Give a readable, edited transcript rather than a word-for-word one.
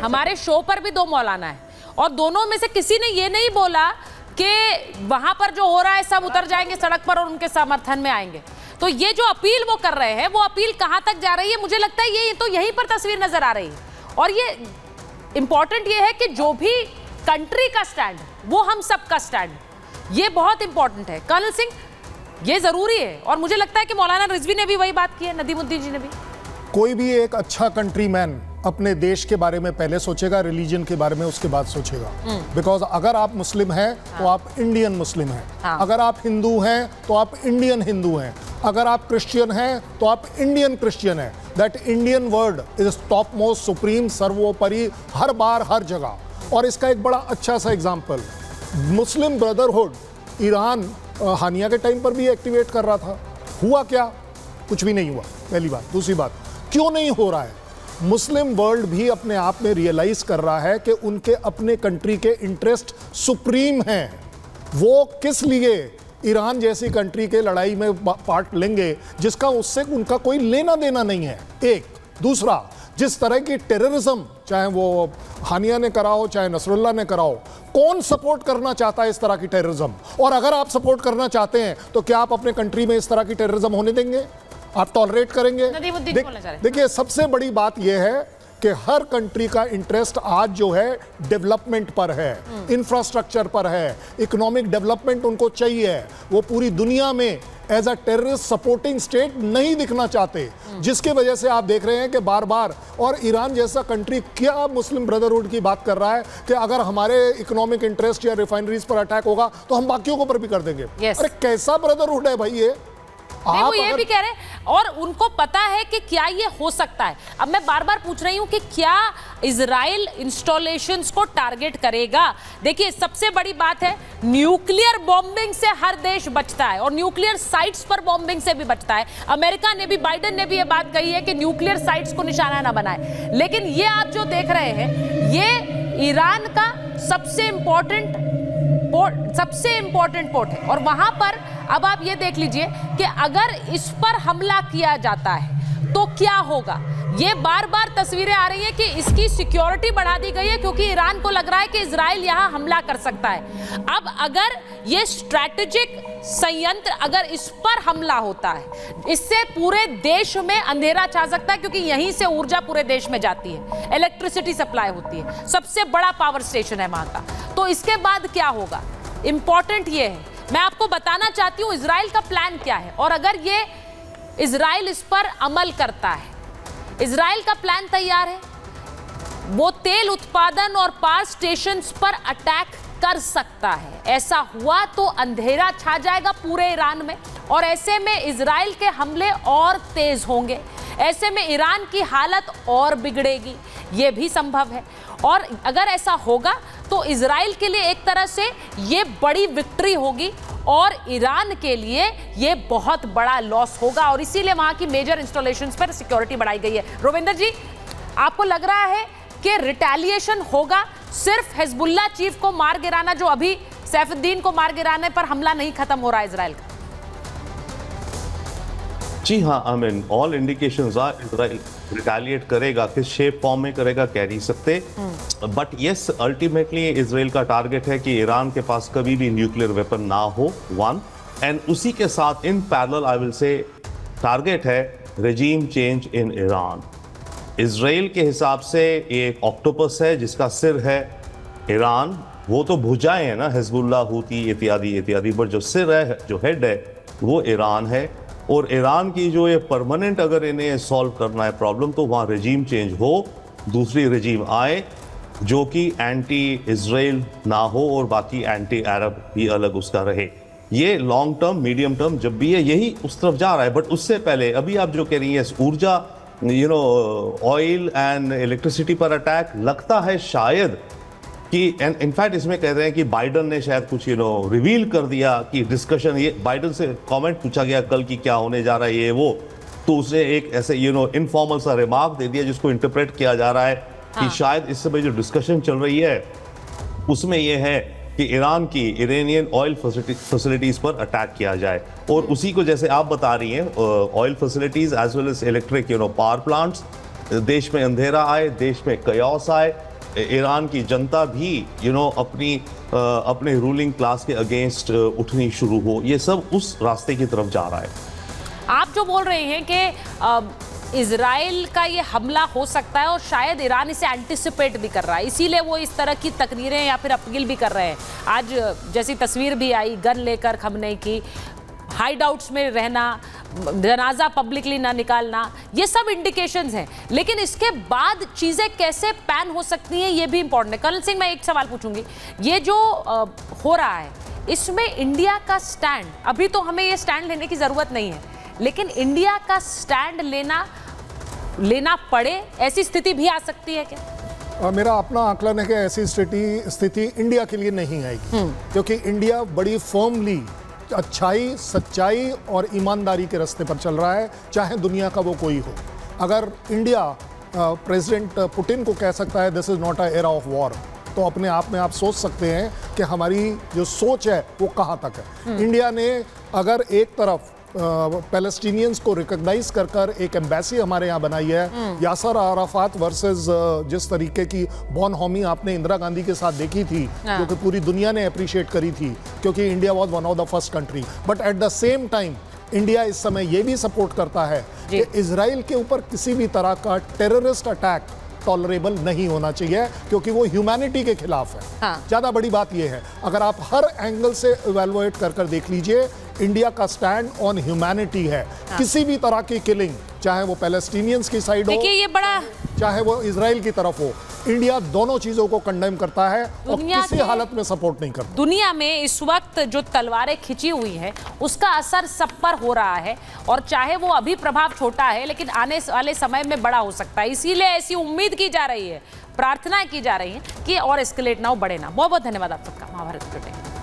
हमारे शो पर भी 2 मौलाना है और दोनों में से किसी ने ये नहीं बोला कि वहां पर जो हो रहा है सब उतर जाएंगे सड़क पर और उनके समर्थन में आएंगे। तो ये जो अपील वो कर रहे हैं, वो अपील कहां तक जा रही है, मुझे लगता है ये तो यहीं पर तस्वीर नजर आ रही है। और ये इंपॉर्टेंट ये है कि जो भी कंट्री का स्टैंड वो हम सबका स्टैंड, ये बहुत इंपॉर्टेंट है। कर्नल सिंह, ये जरूरी है और मुझे लगता है कि मौलाना रिजवी ने भी वही बात की है, नदीमुद्दीन जी ने भी। कोई भी एक अच्छा कंट्रीमैन अपने देश के बारे में पहले सोचेगा, रिलीजन के बारे में उसके बाद सोचेगा। बिकॉज अगर आप मुस्लिम हैं तो आप इंडियन मुस्लिम हैं, अगर आप हिंदू हैं तो आप इंडियन हिंदू हैं, अगर आप क्रिश्चियन हैं तो आप इंडियन क्रिश्चियन हैं। That Indian word is top most, supreme, सर्वोपरि, हर बार हर जगह। और इसका एक बड़ा अच्छा सा एग्जाम्पल, मुस्लिम ब्रदरहुड ईरान हानिया के टाइम पर भी एक्टिवेट कर रहा था। हुआ क्या? कुछ भी नहीं हुआ, पहली बात। दूसरी बात, क्यों नहीं हो रहा है? मुस्लिम वर्ल्ड भी अपने आप में रियलाइज कर रहा है कि उनके अपने कंट्री के इंटरेस्ट सुप्रीम हैं। वो किस लिए ईरान जैसी कंट्री के लड़ाई में पार्ट लेंगे जिसका उससे उनका कोई लेना देना नहीं है? एक। दूसरा, जिस तरह की टेररिज्म, चाहे वो हानिया ने करा हो चाहे नसरुल्लाह ने करा हो, कौन सपोर्ट करना चाहता है इस तरह की टेररिज्म? और अगर आप सपोर्ट करना चाहते हैं तो क्या आप अपने कंट्री में इस तरह की टेररिज्म होने देंगे? आप टॉलरेट करेंगे? देखिए, सबसे बड़ी बात यह है कि हर कंट्री का इंटरेस्ट आज जो है डेवलपमेंट पर है, इंफ्रास्ट्रक्चर पर है, इकोनॉमिक डेवलपमेंट उनको चाहिए। वो पूरी दुनिया में as a terrorist supporting state नहीं दिखना चाहते, जिसकी वजह से आप देख रहे हैं कि बार बार, और ईरान जैसा कंट्री क्या मुस्लिम ब्रदरहुड की बात कर रहा है कि अगर हमारे इकोनॉमिक इंटरेस्ट या रिफाइनरीज पर अटैक होगा तो हम बाकियों को ऊपर भी कर देंगे। अरे कैसा ब्रदरहुड है भाई ये? नहीं, वो ये भी कह रहे हैं और उनको पता है कि क्या ये हो सकता है। अब मैं बार बार पूछ रही हूं कि क्या इजराइल इंस्टॉलेशंस को टारगेट करेगा? देखिए, सबसे बड़ी बात है, न्यूक्लियर बॉम्बिंग से हर देश बचता है और न्यूक्लियर साइट्स पर बॉम्बिंग से भी बचता है। अमेरिका ने भी, बाइडेन ने भी ये बात कही है कि न्यूक्लियर साइट्स को निशाना ना बनाए। लेकिन ये आप जो देख रहे हैं, ये ईरान का सबसे इंपॉर्टेंट पोर्ट है और वहां पर अब आप ये देख लीजिए कि अगर इस पर हमला किया जाता है तो क्या होगा। ये बार बार तस्वीरें आ रही है कि इसकी सिक्योरिटी बढ़ा दी गई है क्योंकि ईरान को लग रहा है कि इजराइल यहां हमला कर सकता है। अब अगर ये स्ट्रैटेजिक संयंत्र, अगर इस पर हमला होता है, इससे पूरे देश में अंधेरा छा सकता है क्योंकि यहीं से ऊर्जा पूरे देश में जाती है, इलेक्ट्रिसिटी सप्लाई होती है, सबसे बड़ा पावर स्टेशन है वहां का। तो इसके बाद क्या होगा? इंपॉर्टेंट ये है, मैं आपको बताना चाहती हूं इजराइल का प्लान क्या है। और अगर ये इजराइल इस पर अमल करता है, इजराइल का प्लान तैयार है, वो तेल उत्पादन और पावर स्टेशंस पर अटैक कर सकता है। ऐसा हुआ तो अंधेरा छा जाएगा पूरे ईरान में और ऐसे में इजराइल के हमले और तेज होंगे, ऐसे में ईरान की हालत और बिगड़ेगी, ये भी संभव है। और अगर ऐसा होगा तो इजराइल के लिए एक तरह से ये बड़ी विक्ट्री होगी और ईरान के लिए ये बहुत बड़ा लॉस होगा और इसीलिए वहां की मेजर इंस्टॉलेशंस पर सिक्योरिटी बढ़ाई गई है। रोविंदर जी, आपको लग रहा है कि रिटेलिएशन होगा? सिर्फ हिजबुल्लाह चीफ को मार गिराना, जो अभी सैफुद्दीन को मार गिराने पर हमला नहीं खत्म हो रहा है इजराइल का? जी हाँ, I mean all indications are Israel retaliate करेगा, किस शेप फॉर्म में करेगा कह नहीं सकते, बट यस, अल्टीमेटली इजराइल का टारगेट है कि ईरान के पास कभी भी न्यूक्लियर वेपन ना हो, वन, एंड उसी के साथ in parallel I will say target है regime change in Iran. Israel के हिसाब से ये एक ऑक्टोपस है जिसका सिर है ईरान, वो तो भुजाएं हैं ना, हिजबुल्लाह, हूती इत्यादि इत्यादि, पर जो सिर है, जो हेड है, वो ईरान है। और ईरान की जो ये परमानेंट अगर इन्हें सॉल्व करना है प्रॉब्लम, तो वहाँ रेजीम चेंज हो, दूसरी रेजीम आए जो कि एंटी इजराइल ना हो और बाकी एंटी अरब भी अलग उसका रहे। ये लॉन्ग टर्म, मीडियम टर्म जब भी है, यही उस तरफ जा रहा है। बट उससे पहले अभी आप जो कह रही हैं ऊर्जा, ऑयल एंड इलेक्ट्रिसिटी पर अटैक, लगता है शायद कि इनफैक्ट इसमें कह रहे हैं कि बाइडन ने शायद कुछ रिवील कर दिया कि डिस्कशन, ये बाइडन से कमेंट पूछा गया कल की क्या होने जा रहा है ये वो, तो उसने एक ऐसे इनफॉर्मल सा रिमार्क दे दिया जिसको इंटरप्रेट किया जा रहा है कि शायद इस समय जो डिस्कशन चल रही है उसमें ये है कि ईरान की इरानियन ऑयल फैसिलिटीज पर अटैक किया जाए। और उसी को जैसे आप बता रही हैं, oil facilities as well as electric power plants, देश में अंधेरा आए, देश में कयास आए, ईरान की जनता भी अपने रूलिंग क्लास के अगेंस्ट उठनी शुरू हो, ये सब उस रास्ते की तरफ जा रहा है। आप जो बोल रहे हैं कि इजराइल का ये हमला हो सकता है और शायद ईरान इसे एंटिसिपेट भी कर रहा है, इसीलिए वो इस तरह की तकरीरें या फिर अपील भी कर रहे हैं। आज जैसी तस्वीर भी आई गन लेकर खमने की, हाइड आउट्स में रहना, जनाजा पब्लिकली ना निकालना, ये सब इंडिकेशंस हैं। लेकिन इसके बाद चीज़ें कैसे पैन हो सकती हैं ये भी इंपॉर्टेंट है। कर्नल सिंह, मैं एक सवाल पूछूंगी, ये जो हो रहा है इसमें इंडिया का स्टैंड, अभी तो हमें ये स्टैंड लेने की ज़रूरत नहीं है, लेकिन इंडिया का स्टैंड लेना पड़े, ऐसी स्थिति भी आ सकती है क्या? मेरा अपना आकलन है कि ऐसी स्थिति इंडिया के लिए नहीं आएगी, क्योंकि इंडिया बड़ी फर्मली अच्छाई, सच्चाई और ईमानदारी के रास्ते पर चल रहा है, चाहे दुनिया का वो कोई हो। अगर इंडिया प्रेसिडेंट पुतिन को कह सकता है this is not a era of war, तो अपने आप में आप सोच सकते हैं कि हमारी जो सोच है वो कहाँ तक है। इंडिया ने अगर एक तरफ पैलेस्टीनियंस को रिकॉग्नाइज कर एक एम्बेसी हमारे यहाँ बनाई है, यासर अराफात वर्सेस जिस तरीके की बॉनहोमी आपने इंदिरा गांधी के साथ देखी थी, जो कि पूरी दुनिया ने अप्रिशिएट करी थी, क्योंकि India was one of the first country. But at the same time India इस समय ये भी सपोर्ट करता है कि इजराइल के ऊपर किसी भी तरह का टेररिस्ट अटैक टॉलरेबल नहीं होना चाहिए, क्योंकि वो ह्यूमैनिटी के खिलाफ है। ज्यादा बड़ी बात यह है, अगर आप हर एंगल से इवैल्यूएट कर देख लीजिए, इंडिया का स्टैंड ऑन ह्यूमैनिटी है। किसी भी तरह की किलिंग, चाहे वो पैलेस्टीनियंस की साइड हो, ये बड़ा, चाहे वो इजराइल की तरफ हो, इंडिया दोनों चीजों को कंडेम करता है और किसी हालत में सपोर्ट नहीं करता। दुनिया में इस वक्त जो तलवारें खिंची हुई हैं उसका असर सब पर हो रहा है, और चाहे वो अभी प्रभाव छोटा है लेकिन आने वाले समय में बड़ा हो सकता है। इसीलिए ऐसी उम्मीद की जा रही है, प्रार्थना की जा रही है कि और एस्केलेट ना हो, बढ़े ना। बहुत बहुत धन्यवाद आप सबका। महाभारत टुडे।